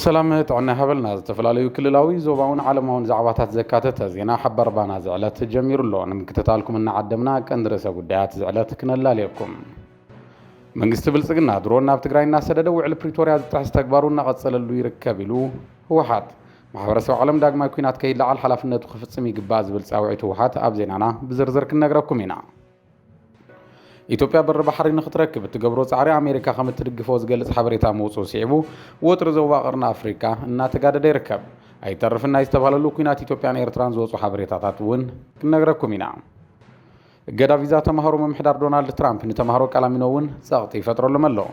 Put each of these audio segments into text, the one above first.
سلامة عنا هبلنا تفلاليو كللاوي زوباون عالمون زعباتات زكاتة زينا حبر بانا زعلات جمير الله نمكتتالكم إن عدمنا كندرسة قديات زعلات كنا لكم من قستبل سجنا درونا بتقرأي الناس ده وعلى بريتوريا تحس تكبرونا قد سللو يركبلو هو حد محبرسو عالم داق ما يكونات كيد لعل حلف إنه تخفت سمي قباز بالساوعي هو حد أبزينانا بزرزر كنا نقرأكم هنا ኢትዮጵያ በር ባሕሪ ንኽትረክብ እትገብሮ ጻዕሪ ኣሜሪካ ከም እትድግፎ ዝገልጽ ሓበሬታ መውጽኡ ሲዕቡ ወጥሪ ዞባ ቀርኒ ኣፍሪካ እናተጋደደ ይርከብ ኣይተርፍና ዝተባሃለሉ ኩናት ኢትዮጵያን ኤርትራን ዝወጹ ሓበሬታታት እውን ክንነግረኩም ኢና እገዳ ቪዛ ተማሃሮ መምሕዳር ዶናልድ ትራምፕ ንተማሃሮ ቃላሚኖ እውን ጸቕጢ ይፈጥረሎም ኣሎ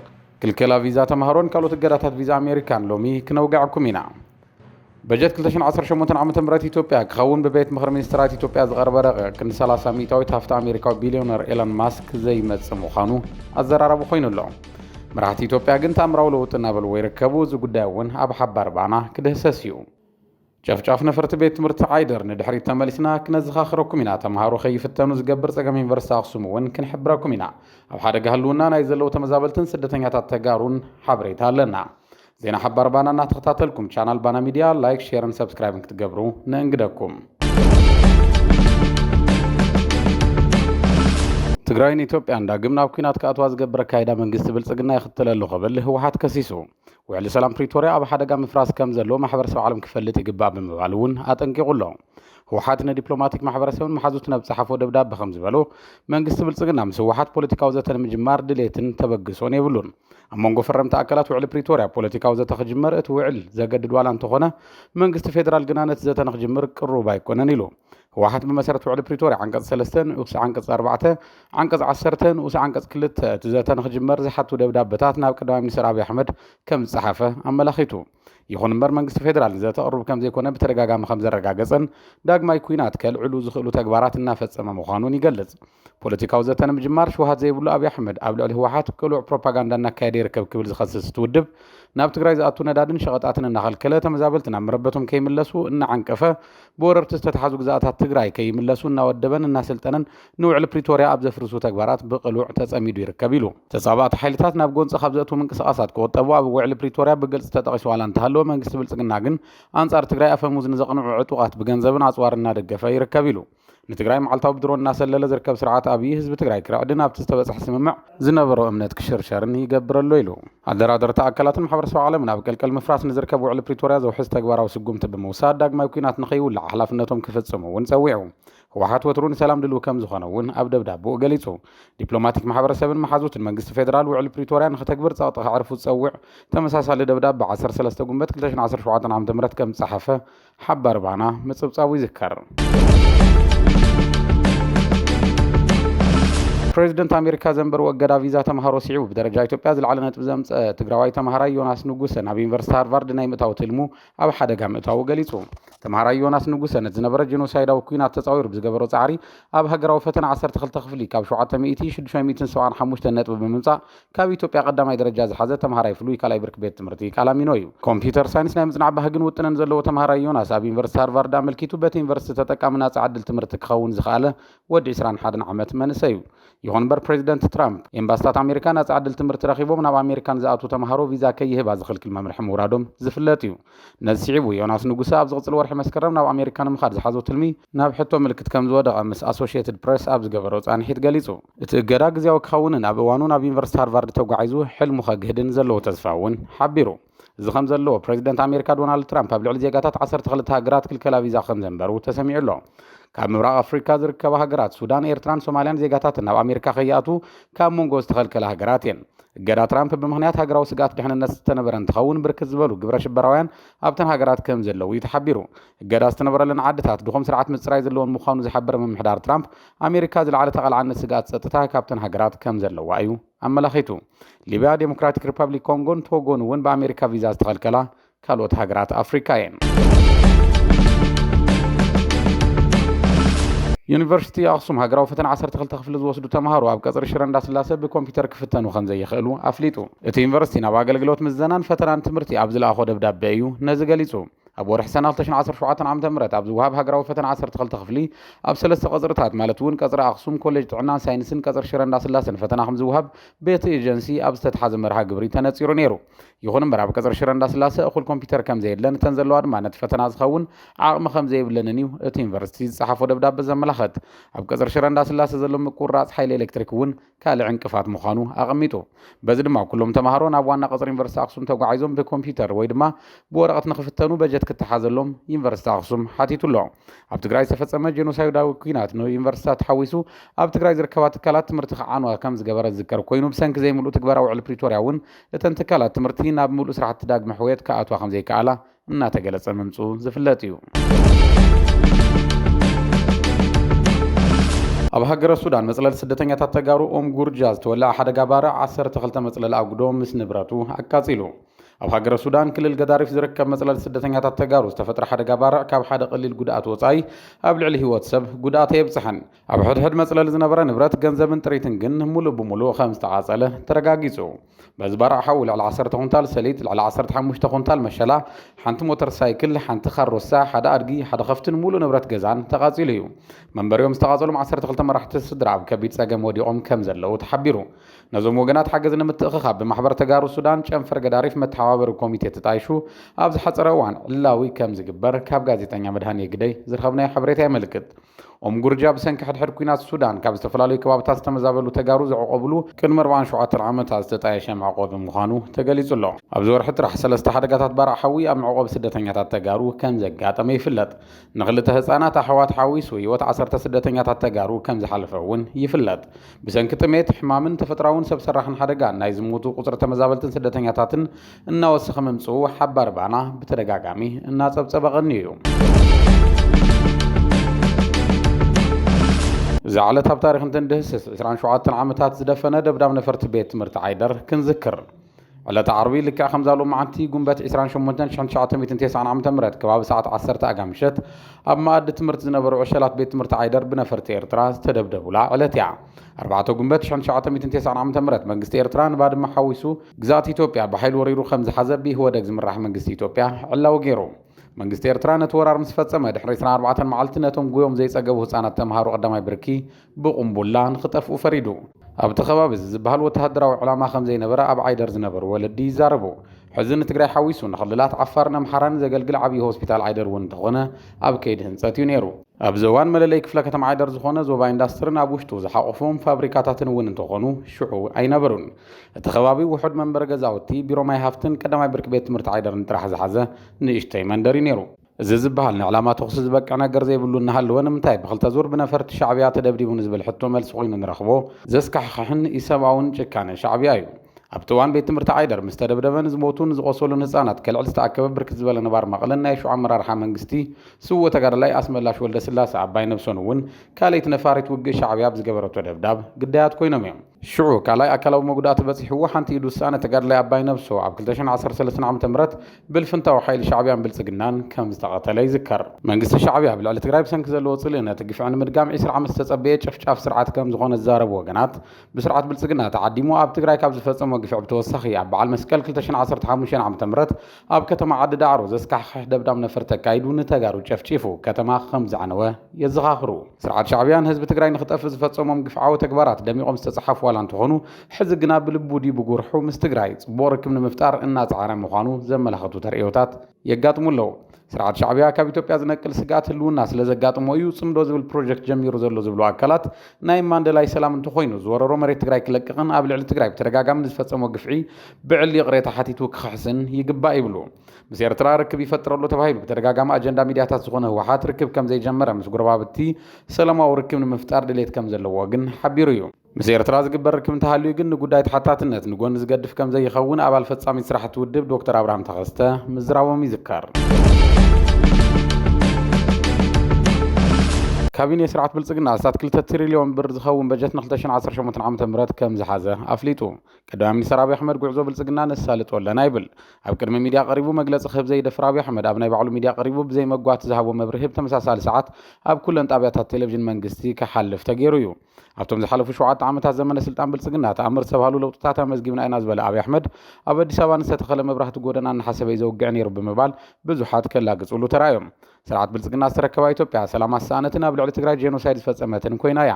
ክልከላ ቪዛ ተማሃሮን ካልኦት እገዳታት ቪዛ ኣሜሪካን ሎሚ ክነውግዓኩም ኢና بجت 2018 عام تمرت إثيوبيا كخون ببيت مخر منسترات إثيوبيا زغر برق كن 300 تافت أمريكا بليونر إيلون ماسك زي ما تسمو خانو الزرارة بخوين الله مرحت إثيوبيا جنت أمراو لو تنابل ويركبو زقداون أب حبار بانا كده ساسيو شاف نفرت بيت مرت عايدر ندحري تملسنا كنزخ آخركم هنا تمهارو خيف التنوز جبر سجم ينفرس أقسمون كن حبركم هنا أو حدا جهلونا نايزلو تمزابلتن سدتن يتتجارون حبريتها لنا زين حبار بانا نتخطاتلكم شانل بانا ميديا لايك شير و سبسكرايب تقبروا ننقدكم تግራይን ኢትዮጵያን ዳግም ናብ ኩናት ከኣትዋ ዝገብረ ካይዳ መንግስቲ ብልጽግና ይኽተለሉ ኸብል ህወሓት ከሲሱ ውዕሊ ሰላም ፕሪቶሪያ ኣብ ሓደጋ ምፍራስ ከም ዘሎ ማሕበረሰብ ዓለም ክፈልጥ ይግባእ ብምባል እውን ኣጠንቂቑ ኣሎ ህወሓት ንዲፕሎማቲክ ማሕበረሰብን መሓዙት ነብፅሓፎ ደብዳቤ ከም ዝበሎ መንግስቲ ብልጽግና ምስ ህወሓት ፖለቲካዊ ዘተ ንምጅማር ድሌትን ተበግሶን የብሉን ኣብ መንጎ ፈረምቲ ኣካላት ውዕሊ ፕሪቶሪያ ፖለቲካዊ ዘተ ክጅመር እቲ ውዕል ዘገድድ ዋላ እንተኾነ መንግስቲ ፌደራል ግና ነቲ ዘተ ንክጅምር ቅሩብ ኣይኮነን ኢሉ ህወሓት ብመሰረት ውዕሊ ፕሪቶሪያ ዓንቀጽ 3 ንኡስ ዓንቀጽ 4 ዓንቀጽ 10 ንኡስ ዓንቀጽ 2 እቲ ዘተ ንክጅመር ዝሓቱ ደብዳቤታት ናብ ቀዳማይ ሚኒስትር ኣብይ ኣሕመድ ከም ዝጸሓፈ ኣመላኺቱ ይኹን እምበር መንግስቲ ፌደራል ዘተ ቅሩብ ከም ዘይኮነ ብተደጋጋሚ ከም ዘረጋገጸን ዳግማይ ኩናት ከልዕሉ ዝኽእሉ ተግባራት እናፈጸመ ምዃኑን ይገልጽ ፖለቲካዊ ዘተ ንምጅማር ሽውሃት ዘይብሉ ኣብይ ኣሕመድ ኣብ ልዕሊ ህወሓት ቅሉዕ ፕሮፓጋንዳ እናካየደ ይርከብ ክብል ዝኸስስ ትውድብ ናብ ትግራይ ዝኣቱ ነዳድን ሸቐጣትን እናኸልከለ ተመዛበልቲ ናብ መረበቶም ከይምለሱ እናዓንቀፈ ብወረርቲ ዝተተሓዙ ግዛኣታት ትግራይ ከይምለሱ እናወደበን እናሰልጠነን ንውዕሊ ፕሪቶሪያ ኣብ ዘፍርሱ ተግባራት ብቕሉዕ ተጸሚዱ ይርከብ ኢሉ ተጻባእቲ ሓይልታት ናብ ጎንፂ ካብ ዘእቱ ምንቅስቓሳት ክወጠቡ ኣብ ውዕሊ ፕሪቶሪያ ብግልጽ ተጠቒሱ ዋላ እንተሃለወ መንግስቲ ብልጽግና ግን ኣንጻር ትግራይ ኣፈሙዝ ንዘቕንዑ ዕጡቓት ብገንዘብን ኣጽዋር እናደገፈ ይርከብ ኢሉ ንትግራይ መዓልታዊ ብድሮን እናሰለለ ዝርከብ ስርዓት ኣብይ ህዝቢ ትግራይ ክረዕድን ኣብቲ ዝተበፅሐ ስምምዕ ዝነበሮ እምነት ክሽርሸርን ይገብረሎ ኢሉ ኣደራደርቲ ኣካላትን ማሕበረሰብ ዓለምን ኣብ ቀልቀል ምፍራስ ንዝርከብ ውዕሊ ፕሪቶሪያ ዘውሕዝ ተግባራዊ ስጉምቲ ብምውሳድ ዳግማይ ኩናት ንኸይውላዕ ሓላፍነቶም ክፍጽሙ እውን ጸዊዑ ህወሓት ወትሩ ንሰላም ድልው ከም ዝኾነ እውን ኣብ ደብዳቤኡ ገሊጹ ዲፕሎማቲክ ማሕበረሰብን መሓዙትን መንግስቲ ፌደራል ውዕሊ ፕሪቶሪያ ንኽተግብር ጸቕጢ ከዕርፉ ዝጸውዕ ተመሳሳሊ ደብዳቤ 13 ጉንበት 2017 ዓ.ም ከም ዝጸሓፈ ሓባር ባና ምጽብጻቡ ይዝከር ፕሬዚደንት ኣሜሪካ ዘንበር ወገዳ ቪዛ ተማሃሮ ሲዑ ብደረጃ ኢትዮጵያ ዝለዓለ ነጥቢ ዘምጽአ ትግራዋይ ተማሃራይ ዮናስ ንጉሰ ናብ ዩኒቨርሲቲ ሃርቫርድ ናይ ምእታዊ ትልሙ ኣብ ሓደጋ ምእታዊ ገሊጹ ተማሃራይ ዮናስ ንጉሰ ነቲ ዝነበረ ጀኖሳይዳዊ ኩናት ተጻዊሩ ብዝገበሮ ጻዕሪ ኣብ ሃገራዊ ፈተና 12 ክፍሊ ካብ 775 ነጥቢ ብምምጻእ ካብ ኢትዮጵያ ቀዳማይ ደረጃ ዝሓዘ ተማሃራይ ፍሉይ ካልኣይ ብርኪ ቤት ትምህርቲ ቃላሚኖ እዩ ኮምፒተር ሳይንስ ናይ ምጽናዕ ባህግን ውጥንን ዘለዎ ተማሃራይ ዮናስ ኣብ ዩኒቨርሲቲ ሃርቫርድ ኣመልኪቱ በቲ ዩኒቨርሲቲ ተጠቃሚ ናጻ ዓድል ትምህርቲ ክኸውን ዝኽኣለ ወዲ 21 ዓመት መንእሰይ እዩ ይኹን እምበር ፕሬዚደንት ትራምፕ ኤምባሲታት ኣሜሪካ ናጻ ዓድል ትምህርቲ ረኺቦም ናብ ኣሜሪካን ዝኣቱ ተማሃሮ ቪዛ ከይህባ ዝኽልክል መምርሒ ምውራዶም ዝፍለጥ እዩ ነዚ ሲዒቡ ዮናስ ንጉሰ ኣብ ዝቕጽል ወርሒ መስከረም ናብ ኣሜሪካ ንምኻድ ዝሓዞ ትልሚ ናብ ሕቶ ምልክት ከም ዝወደቐ ምስ ኣሶሽየትድ ፕሬስ ኣብ ዝገበሮ ጻንሒት ገሊጹ እቲ እገዳ ግዜያዊ ክኸውንን ኣብ እዋኑ ናብ ዩኒቨርሲቲ ሃርቫርድ ተጓዒዙ ሕልሙ ከግህድን ዘለዎ ተስፋ እውን ሓቢሩ እዚ ከም ዘለዎ ፕሬዚደንት ኣሜሪካ ዶናልድ ትራምፕ ኣብ ልዕሊ ዜጋታት 12 ሃገራት ክልከላ ቪዛ ከም ዘንበሩ ተሰሚዑ ኣሎ ካብ ምብራቕ ኣፍሪካ ዝርከባ ሃገራት ሱዳን ኤርትራን ሶማልያን ዜጋታትን ናብ ኣሜሪካ ከይኣቱ ካብ መንጎ ዝተኸልከለ ሃገራት እየን እገዳ ትራምፕ ብምኽንያት ሃገራዊ ስጋት ድሕንነት ዝተነበረ እንትኸውን ብርክት ዝበሉ ግብረ ሽበራውያን ኣብተን ሃገራት ከም ዘለዉ እዩ ተሓቢሩ እገዳ ዝተነበረለን ዓድታት ድኹም ስርዓት ምፅራይ ዘለዎን ምዃኑ ዝሓበረ ምምሕዳር ትራምፕ ኣሜሪካ ዝለዓለ ተቐልዓነት ስጋት ፀጥታ ካብተን ሃገራት ከም ዘለዋ እዩ ኣመላኺቱ ሊብያ ዴሞክራቲክ ሪፐብሊክ ኮንጎን ቶጎን እውን ብኣሜሪካ ቪዛ ዝተኸልከላ ካልኦት ሃገራት ኣፍሪካ እየን ዩኒቨርሲቲ ኣክሱም ሃገራዊ ፈተና 12 ክፍሊ ዝወስዱ ተማሃሮ ኣብ ቀጽሪ ሽረ እንዳስላሴ ብኮምፒተር ክፍተኑ ከም ዘይኽእሉ ኣፍሊጡ እቲ ዩኒቨርሲቲ ናብ ኣገልግሎት ምዘናን ፈተናን ትምህርቲ ኣብ ዝለኣኾ ደብዳቤ እዩ ነዚ ገሊጹ ኣብ ወርሒ ሰነ 2017 ዓ.ም ኣብ ዝወሃብ ሃገራዊ ፈተና 12 ክፍሊ ኣብ 3 ቀጽርታት ማለት እውን ቀጽሪ ኣክሱም ኮሌጅ ጥዕናን ሳይንስን ቀጽሪ ሽረ እንዳስላሰን ፈተና ከም ዝወሃብ ቤት ኤጀንሲ ኣብ ዝተተሓዘ መርሃ ግብሪ ተነጺሩ ነይሩ። ይኹን እምበር ኣብ ቀጽሪ ሽረ እንዳስላሰ እኹል ኮምፒተር ከም ዘየለን እተን ዘለዋ ድማ ነቲ ፈተና ዝኸውን ዓቕሚ ከም ዘይብለንን እዩ እቲ ዩኒቨርሲቲ ዝፀሓፎ ደብዳቤ ዘመላኽት። ኣብ ቀጽሪ ሽረ እንዳስላሰ ዘሎ ምቁርራጽ ሓይሊ ኤሌክትሪክ እውን ካልእ ዕንቅፋት ምዃኑ ኣቐሚጡ። በዚ ድማ ኩሎም ተምሃሮ ናብ ዋና ቀጽሪ ዩኒቨርሲቲ ኣክሱም ተጓዒዞም ብኮምፒተር ወይ ድማ ብወረቐት ንኽፍተኑ በጀት ክትሓዘሎም ዩኒቨርሲቲ ኣክሱም ሓቲቱ ኣሎ። ኣብ ትግራይ ዝተፈጸመ ጄኖሳይዳዊ ኩናት ንዩኒቨርሲታት ተሓዊሱ ኣብ ትግራይ ዝርከባ ትካላት ትምህርቲ ክዓንዋ ከም ዝገበረ ዝዝከር ኮይኑ ብሰንኪ ዘይምልኡ ትግበራ ውዕሊ ፕሪቶርያ እውን እተን ትካላት ትምህርቲ ናብ ምሉእ ስራሕቲ ዳግመ ሕውየት ክኣትዋ ከም ዘይከኣላ እናተገለጸ ምምፁ ዝፍለጥ እዩ። ኣብ ሃገረ ሱዳን መጽለሊ ስደተኛታት ተጋሩ ኦም ጉርጃ ዝተወልዐ ሓደጋ ባርዕ 12 መጽለሊ ኣጉዶ ምስ ንብረቱ ኣቃጺሉ። ኣብ ሃገረ ሱዳን ክልል ገዳሪፍ ዝርከብ መጽለሊ ስደተኛታት ተጋሩ ዝተፈጥረ ሓደጋ ባርዕ ካብ ሓደ ቀሊል ጉድኣት ወጻኢ ኣብ ልዕሊ ህይወት ሰብ ጉድኣት የብጽሕን። ኣብ ሕድሕድ መጽለሊ ዝነበረ ንብረት ገንዘብን ጥሪትን ግን ሙሉእ ብምሉእ ከም ዝተቓጸለ ተረጋጊጹ። በዚ ባርዕ ሓዊ ልዕሊ 10 ኩንታል ሰሊጥ፣ ልዕሊ 15 ኩንታል መሸላ፣ ሓንቲ ሞተር ሳይክል፣ ሓንቲ ካሮሳ፣ ሓደ ኣድጊ፣ ሓደ ከፍትን ሙሉእ ንብረት ገዛን ተቓጺሉ እዩ። መንበሪኦም ዝተቓጸሎም 12 መራሕቲ ስድራ ኣብ ከቢድ ጸገም ወዲቖም ከም ዘለዉ ተሓቢሩ። ነዞም ወገናት ሓገዝ ንምትእኽኻብ ብማሕበር ተጋሩ ሱዳን ጨንፈር ገዳሪፍ መተሓባበሪ ኮሚቴ ተጣይሹ ኣብ ዝሓፀረ እዋን ዕላዊ ከም ዝግበር ካብ ጋዜጠኛ መድሃኒ ግደይ ዝረኸብናዮ ሓበሬታ የመልክት። ኦም ጉርጃ ብሰንኪ ሕድሕድ ኩናት ሱዳን ካብ ዝተፈላለዩ ከባቢታት ዝተመዛበሉ ተጋሩ ዘዕቆብሉ ቅድሚ 47 ዓመታት ዝተጣየሸ መዕቆቢ ምዃኑ ተገሊጹ ኣሎ። ኣብዚ ወርሒ ጥራሕ 3 ሓደጋታት ባርዕ ሓዊ ኣብ መዕቆቢ ስደተኛታት ተጋሩ ከም ዘጋጠመ ይፍለጥ። ንኽልተ ህፃናት ኣሕዋት ሓዊሱ ህይወት 10 ስደተኛታት ተጋሩ ከም ዝሓለፈ እውን ይፍለጥ። ብሰንኪ ጥሜት ሕማምን ተፈጥሮኣውን ሰብ ሰራሕን ሓደጋን ናይ ዝሞቱ ቁፅሪ ተመዛበልትን ስደተኛታትን እናወሰኸ ምምፅኡ ሓባር ባና ብተደጋጋሚ እናፀብፀበቐኒ እዩ። እዚ ዓለት ኣብ ታሪክ እንትንድህስስ 27 ዓመታት ዝደፈነ ደብዳብ ነፈርቲ ቤት ትምህርቲ ዓይደር ክንዝክር። ዕለተ ዓርቢ ልክዕ ከምዛሉ መዓልቲ ጉንበት 28/1990 ዓ.ም ከባቢ ሰዓት 10 ኣጋምሸት ኣብ ማኣዲ ትምህርቲ ዝነበሩ ዕሸላት ቤት ትምህርቲ ዓይደር ብነፈርቲ ኤርትራ ዝተደብደቡላ ዕለት እያ። 4 ጉንበት 1990 ዓ.ም መንግስቲ ኤርትራ ንባድመ ሓዊሱ ግዛት ኢትዮጵያ ብሓይሊ ወሪሩ ከም ዝሓዘ ብኢህወደግ ዝምራሕ መንግስቲ ኢትዮጵያ ዕላው ገይሩ። መንግስቲ ኤርትራ ነቲ ወራር ምስ ፈጸመ ድሕሪ 24 መዓልቲ ነቶም ጉዮም ዘይጸገቡ ህፃናት ተምሃሮ ቀዳማይ ብርኪ ብቁምቡላ ንኽጠፍኡ ፈሪዱ። ኣብቲ ከባቢ ዝበሃል ወተሃደራዊ ዕላማ ከም ዘይነበረ ኣብ ዓይደር ዝነበሩ ወለዲ ይዛረቡ። ሕዚ ንትግራይ ሓዊሱ ንኽልላት ዓፋርን ኣምሓራን ዘገልግል ዓብዪ ሆስፒታል ዓይደር እውን እንተኾነ ኣብ ከይዲ ህንፀት እዩ ነይሩ። ኣብዚ እዋን መለለይ ክፍለ ከተማ ዓይደር ዝኾነ ዞባ ኢንዳስትሪን ኣብ ውሽጡ ዝሓቆፎም ፋብሪካታትን እውን እንተኾኑ ሽዑ ኣይነበሩን። እቲ ከባቢ ውሑድ መንበሪ ገዛውቲ፣ ቢሮ ማይ ሃፍትን ቀዳማይ ብርኪ ቤት ትምህርቲ ዓይደርን ጥራሕ ዝሓዘ ንእሽተይ መንደር ነይሩ። እዚ ዝበሃል ንዕላማ ተኽሲ ዝበቅዕ ነገር ዘይብሉ እናሃለወ ንምንታይ ብክልተ ዙር ብነፈርቲ ሻዕብያ ተደብዲቡ ንዝብል ሕቶ መልሲ ኮይኑ ንረኽቦ ዘስካሕክሕን ኢሰብኣውን ጭካነ ሻዕብያ እዩ። ኣብቲ እዋን ቤት ትምህርቲ ዓይደር ምስ ተደብደበን ዝሞቱን ዝቆሰሉን ህፃናት ከልዕል ዝተኣከበ ብርክት ዝበለ ነባር መቐለን ናይ ሸዑ ኣመራርሓ መንግስቲ ስዎ ተጋዳላይ ኣስመላሽ ወልደ ስላሴ ኣባይ ነብሶን እውን ካልእት ነፋሪት ውግእ ሻዕብያ ብዝገበረቶ ደብዳብ ግዳያት ኮይኖም እዮም። ሽዑ ካልኣይ ኣካላዊ መጉዳእቲ በፂሕዎ ሓንቲ ኢዱ ውሳነ ተጋዳላይ ኣባይ ነብሶ ኣብ 2013 ዓ.ም ብልፍንታዊ ሓይሊ ሻዕብያን ብልፅግናን ከም ዝተቐተለ ይዝከር። መንግስቲ ሻዕብያ ኣብ ልዕሊ ትግራይ ብሰንኪ ዘለዎ ጽልእነት ግፍዕ ንምድጋም 20 ዓመት ዝተጸበየ ጨፍጫፍ ስርዓት ከም ዝኾነ ዝዛረቡ ወገናት ብስርዓት ብልፅግና ተዓዲሙ ኣብ ትግራይ ካብ ዝፈጸሞ ግፍዕ ብተወሳኺ ኣብ በዓል መስቀል 2015 ዓ.ም ኣብ ከተማ ዓዲ ዳዕሮ ዘስካሕክሕ ደብዳብ ነፈርቲ ተካይዱ ንተጋሩ ጨፍጪፉ ከተማ ከም ዝዓነወ የዘኻኽሩ። ስርዓት ሻዕብያን ህዝቢ ትግራይ ንኽጠፍእ ዝፈጸሞም ግፍዓዊ ተግባራት ደሚቖም ዝተጻሓፉ ዋላ እንትኾኑ ሕዚ ግና ብልቡ ዲቡ ጉርሑ ምስ ትግራይ ጽቡቕ ርክብ ንምፍጣር እናፀዓረ ምዃኑ ዘመላኽቱ ተርእዮታት የጋጥሙ ኣለዉ። ስርዓት ሻዕብያ ካብ ኢትዮጵያ ዝነቅል ስጋት ህልውና ስለ ዘጋጥሞ እዩ ጽምዶ ዝብል ፕሮጀክት ጀሚሩ ዘሎ ዝብሉ ኣካላት ናይ ማንደላይ ሰላም እንተኾይኑ ዝወረሮ መሬት ትግራይ ክለቅቕን ኣብ ልዕሊ ትግራይ ብተደጋጋሚ ዝፈጸሞ ግፍዒ ብዕሊ ቅሬታ ሓቲቱ ክኽሕስን ይግባእ ይብሉ። ምስ ኤርትራ ርክብ ይፈጥረሉ ተባሂሉ ብተደጋጋሚ ኣጀንዳ ሚድያታት ዝኾነ ህወሓት ርክብ ከም ዘይጀመረ ምስ ጎረባብቲ ሰላማዊ ርክብ ንምፍጣር ድሌት ከም ዘለዎ ግን ሓቢሩ እዩ። ምስ ኤርትራ ዝግበር ርክብ እንተሃልዩ ግን ንጉዳይ ተሓታትነት ንጎኒ ዝገድፍ ከም ዘይኸውን ኣባል ፈጻሚ ስራሕቲ ውድብ ዶክተር ኣብርሃም ተኸስተ ምዝራቦም ይዝከር። ካቢኔ ስርዓት ብልጽግና ኣስታት 2 ትሪልዮን ብር ዝኸውን በጀት ን2018 ዓመተ ምህረት ከም ዝሓዘ ኣፍሊጡ ቀዳማይ ሚኒስትር አብይ አሕመድ ጉዕዞ ብልጽግና ነሳልጦ ኣለና ይብል ኣብ ቅድሚ ሚድያ ቀሪቡ መግለጺ ክህብ ዘይደፍር አብይ አሕመድ ኣብ ናይ ባዕሉ ሚድያ ቀሪቡ ብዘይ መጓት ዝሃቦ መብርሂ ብተመሳሳሊ ሰዓት ኣብ ኩለን ጣብያታት ቴሌቪዥን መንግስቲ ክሓልፍ ተገይሩ እዩ ኣብቶም ዝሓለፉ 7 ዓመታት ዘመነ ስልጣን ብልጽግና ተኣምር ዝተባሃሉ ለውጥታት ኣመዝጊብና ኢና ዝበለ አብይ አሕመድ ኣብ ኣዲስ ኣበባ ንዝተተኸለ መብራህቲ ጎደና እናሓሰበ ዘውግዕ ነይሩ ብምባል ብዙሓት ከላግጽሉ ተራዮም ስርዓት ብልጽግና ዝተረከባ ኢትዮጵያ ሰላም ኣሳኣነትን ኣብ ልዕሊ ትግራይ ጄኖሳይድ ዝፈጸመትን ኮይና እያ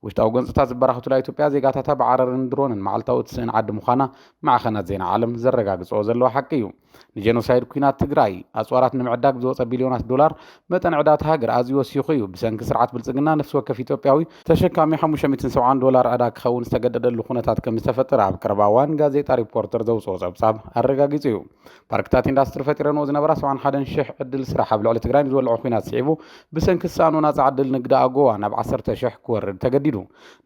ውሽጣዊ ገጽታት ዝበራኸቱላ ኢትዮጵያ ዜጋታታ ብዓረርን ድሮንን መዓልታዊ ትስእን ዓዲ ምዃና ማዕኸናት ዜና ዓለም ዘረጋግጾ ዘለዎ ሓቂ እዩ ንጄኖሳይድ ኩናት ትግራይ ኣጽዋራት ንምዕዳግ ዝወፀ ቢልዮናት ዶላር መጠን ዕዳት ሃገር ኣዝዩ ወሲኹ እዩ ብሰንኪ ስርዓት ብልጽግና ነፍሲ ወከፍ ኢትዮጵያዊ ተሸካሚ $570 ዕዳግ ክኸውን ዝተገደደሉ ኩነታት ከም ዝተፈጠረ ኣብ ቀረባ እዋን ጋዜጣ ሪፖርተር ዘውፅኦ ጸብጻብ ኣረጋጊጹ እዩ ፓርክታት ኢንዳስትሪ ፈጢረንዎ ዝነበራ 71,000 ዕድል ስራሕ ኣብ ልዕሊ ትግራይ ዝወልዖ ኩናት ስዒቡ ብሰንኪ ሳኑ ናጻ ዕድል ንግዲ ኣጎዋ ናብ 10,000 ክወርድ ተገዲዱ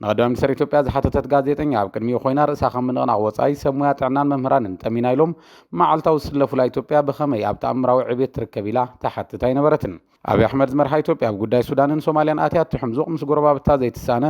ንቀዳማይ ሚኒስትር ኢትዮጵያ ዝሓተተት ጋዜጠኛ ኣብ ቅድሚኡ ኮይና ርእሳ ከም ምንቕናቕ ወጻኢ ሰብ ሞያ ጥዕናን መምህራንን ጠሚና ኢሎም መዓልታዊ ዝስለፉላ ኢትዮጵያ ብኸመይ ኣብ ተኣምራዊ ዕቤት ትርከብ ኢላ ተሓትት ኣይነበረትን አብይ አሕመድ ዝመርሓ ኢትዮጵያ ኣብ ጉዳይ ሱዳንን ሶማልያን ኣትያ ትሕምዙቕ ምስ ጎረባብታ ዘይትሳነ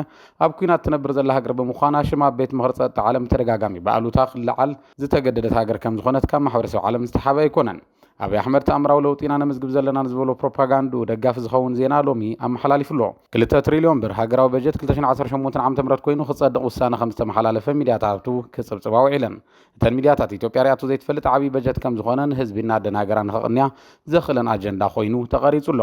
ኣብ ኩናት ትነብር ዘላ ሃገር ብምዃና ሽማ ቤት ምኽሪ ጸጥታ ዓለም ተደጋጋሚ ብኣሉታ ክለዓል ዝተገደደት ሃገር ከም ዝኾነት ካብ ማሕበረሰብ ዓለም ዝተሓበ ኣይኮነን አብይ አሕመድ ተኣምራዊ ለውጢ ኢና ነምዝግብ ዘለና ዝብሎ ፕሮፓጋንዱ ደጋፊ ዝኸውን ዜና ሎሚ ኣመሓላሊፉሎ 2 ትሪልዮን ብር ሃገራዊ በጀት 2018 ዓ.ም ኮይኑ ክጸድቕ ውሳነ ከም ዝተመሓላለፈ ሚድያታቱ ክጽብጽባ ውዒለን እተን ሚድያታት ኢትዮጵያ ርያቱ ዘይትፈልጥ ዓብይ በጀት ከም ዝኾነ ንህዝቢ እናደናገራ ንኽቕንያ ዘኽለን ኣጀንዳ ኮይኑ ተቐሪጹሎ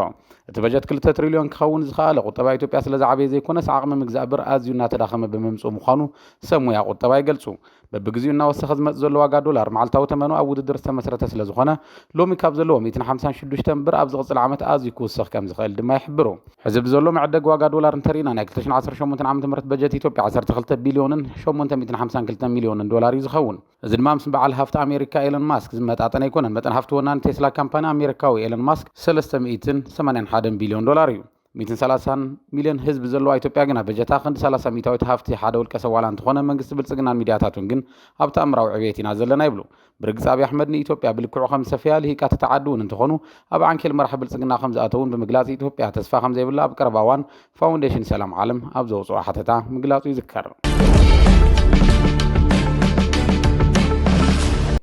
እቲ በጀት 2 ትሪልዮን ክኸውን ዝኸኣለ ቁጠባ ኢትዮጵያ ስለ ዝዓበየ ዘይኮነስ ዓቕሚ ምግዛእ ብር ኣዝዩ እናተዳኸመ ብምምጽኡ ምዃኑ ሰብ ሞያ ቁጠባ ይገልጹ በብግዚኡ እናወሰኸ ዝመጽእ ዘሎ ዋጋ ዶላር መዓልታዊ ተመኑ ኣብ ውድድር ዝተመስረተ ስለ ዝኾነ ሎሚ ካብ ዘለዎ 156 ብር ኣብ ዝቕጽል ዓመት ኣዝዩ ክውስኽ ከም ዝኽእል ድማ ይሕብሩ ሕዚ ብዘሎ መዕደግ ዋጋ ዶላር እንተሪእና ናይ 2018 ዓ.ም በጀት ኢትዮጵያ 12 ቢልዮንን 852 ሚልዮንን ዶላር እዩ ዝኸውን እዚ ድማ ምስ በዓል ሃፍቲ ኣሜሪካ ኤለን ማስክ ዝመጣጠን ኣይኮነን መጠን ሃፍቲ ወናኒ ቴስላ ካምፓኒ ኣሜሪካዊ ኤለን ማስክ 381 ቢልዮን ዶላር እዩ 130 ሚልዮን ህዝቢ ዘለዋ ኢትዮጵያ ግን በጀታ ክንዲ 30 ሚታዊት ሃፍቲ ሓደ ውልቀ ሰብ ዋላ እንትኾነ መንግስቲ ብልጽግናን ሚድያታቱን ግን ኣብ ተኣምራዊ ዕብየት ኢና ዘለና ይብሉ ብርግጽ አብይ አሕመድ ንኢትዮጵያ ብልክዑ ከም ሰፊያ ልሂቃት ተዓድውን እንትኾኑ ኣብ ዓንኬል መራሒ ብልጽግና ከም ዝኣተውን ብምግላጽ ኢትዮጵያ ተስፋ ከም ዘይብላ ኣብ ቀረባ እዋን ፋውንዴሽን ሰላም ዓለም ኣብ ዘውፅኦ ሓተታ ምግላጹ ይዝከር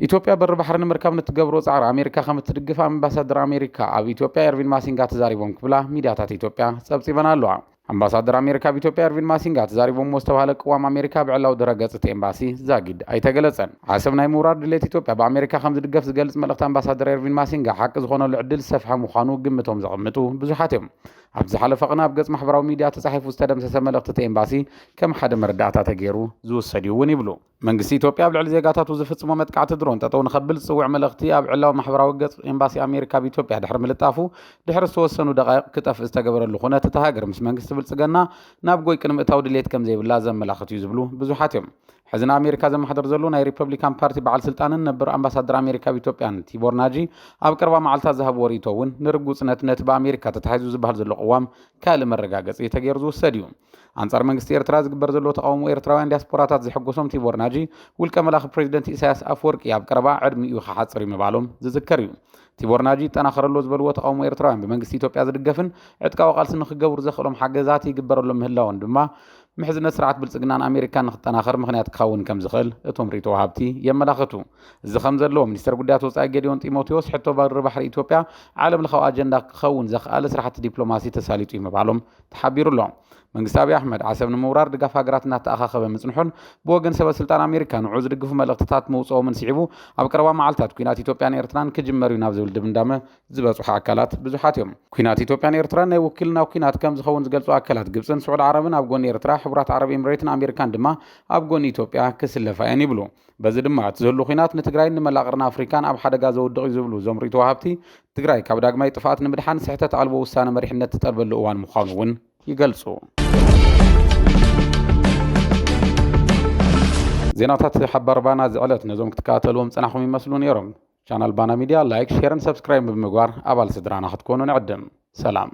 ኢትዮጵያ በር ባሕሪ ንምርካብ ንትገብሮ ጻዕሪ ኣሜሪካ ከም እትድግፍ ኣምባሳደር ኣሜሪካ ኣብ ኢትዮጵያ ኤርቪን ማሲንጋ ተዛሪቦም ክብላ ሚድያታት ኢትዮጵያ ጸብጺበን ኣለዋ ኣምባሳደር ኣሜሪካ ብኢትዮጵያ ኤርቪን ማሲንጋ ተዛሪቦም ዝተባሃለ ቅዋም ኣሜሪካ ብዕላው ድረገጽ እቲ ኤምባሲ ዛጊድ ኣይተገለጸን ዓሰብ ናይ ምውራር ድሌት ኢትዮጵያ ብኣሜሪካ ከም ዝድገፍ ዝገልጽ መልእኽቲ ኣምባሳደር ኤርቪን ማሲንጋ ሓቂ ዝኾነሉ ዕድል ሰፍሐ ምዃኑ ግምቶም ዘቐምጡ ብዙሓት እዮም ኣብ ዝሓለፈ ቅና ኣብ ገጽ ማሕበራዊ ሚድያ ተጻሒፉ ዝተደምሰሰ መልእኽቲ እቲ ኤምባሲ ከም ሓደ መርዳእታ ተገይሩ ዝውሰድ እውን ይብሉ መንግስቲ ኢትዮጵያ ኣብ ልዕሊ ዜጋታቱ ዝፍጽሞ መጥቃዕቲ ድሮን ጠጠው ንኸብል ዝጽውዕ መልእኽቲ ኣብ ዕላዊ ማሕበራዊ ገጽ ኤምባሲ ኣሜሪካ ብኢትዮጵያ ድሕሪ ምልጣፉ ድሕሪ ዝተወሰኑ ደቓይቕ ክጠፍእ ዝተገበረሉ ኩነት እቲ ሃገር ምስ መንግስቲ ብልጽግና ናብ ጎይ ቅድሚ እታው ድሌት ከም ዘይብላ ዘመላኽት እዩ ዝብሉ ብዙሓት እዮም ሕዚ ንኣሜሪካ ዘመሓደር ዘሎ ናይ ሪፐብሊካን ፓርቲ በዓል ስልጣንን ነበር ኣምባሳደር ኣሜሪካ ብኢትዮጵያን ቲቦር ናጂ ኣብ ቀረባ መዓልታት ዝሃብዎ ሪቶ እውን ንርጉጽነት ነቲ ብኣሜሪካ ተታሒዙ ዝበሃል ዘሎ ቅዋም ካልእ መረጋገፂ ተገይሩ ዝውሰድ እዩ አንጻር መንግስቲ ኤርትራ ዝግበር ዘሎ ተቃውሞ ኤርትራውያን ዲያስፖራታት ዝሕጎሶም ቲቦር ናጂ ውልቀ መላኽ ፕሬዚደንት ኢሳያስ ኣፍወርቂ ኣብ ቀረባ ዕድሚኡ ክሓፅር ምባሎም ዝዝከር እዩ ቲቦር ናጂ ጠናኸረሎ ዝበልዎ ተቃውሞ ኤርትራውያን ብመንግስቲ ኢትዮጵያ ዝድገፍን ዕጥቃዊ ቃልሲ ንኽገብሩ ዘኽእሎም ሓገዛት ይግበረሎም ምህላውን ድማ ምሕዝነት ስርዓት ብልጽግናን ኣሜሪካን ንኽጠናኸር ምኽንያት ክኸውን ከም ዝኽእል እቶም ሪቶ ወሃብቲ የመላኽቱ እዚ ከም ዘለዎ ሚኒስትር ጉዳያት ወጻኢ ጌዲዮን ጢሞቴዎስ ሕቶ በሪ ባሕሪ ኢትዮጵያ ዓለም ለኻዊ ኣጀንዳ ክኸውን ዘኽኣለ ስራሕቲ ዲፕሎማሲ ተሳሊጡ ምባሎም ተሓቢሩሎ መንግስቲ አብይ አሕመድ ዓሰብ ንምውራር ድጋፍ ሃገራት እናተኣኻኸበ ምጽንሑን ብወገን ሰበስልጣን ኣሜሪካ ንዑ ዝድግፉ መልእኽትታት መውፅኦምን ስዒቡ ኣብ ቀረባ መዓልታት ኩናት ኢትዮጵያን ኤርትራን ክጅመር እዩ ናብ ዝብል ድምዳመ ዝበጽሑ ኣካላት ብዙሓት እዮም ኩናት ኢትዮጵያን ኤርትራን ናይ ውክልናው ኩናት ከም ዝኸውን ዝገልጹ ኣካላት ግብፅን ስዑድ ዓረብን ኣብ ጎኒ ኤርትራ ሕቡራት ዓረብ ኤምሬትን ኣሜሪካን ድማ ኣብ ጎኒ ኢትዮጵያ ክስለፋ እየን ይብሉ በዚ ድማ እቲ ዘሎ ኩናት ንትግራይን ንመላቕርና ኣፍሪካን ኣብ ሓደጋ ዘውድቕ እዩ ዝብሉ እዞም ሪቶ ወሃብቲ ትግራይ ካብ ዳግማይ ጥፋኣት ንምድሓን ስሕተት ኣልቦ ውሳነ መሪሕነት ትጠልበሉ እዋን ምዃኑ እውን ይገልጹ ዜናታት ሓባር ባና ዝዕለት ነዞም ክትከታተልዎም ጽናሕኩም ይመስሉ ነይሮም ቻናል ባና ሚድያ ላይክ ሼርን ሰብስክራይብ ብምግባር ኣባል ስድራና ክትኮኑ ንዕድም ሰላም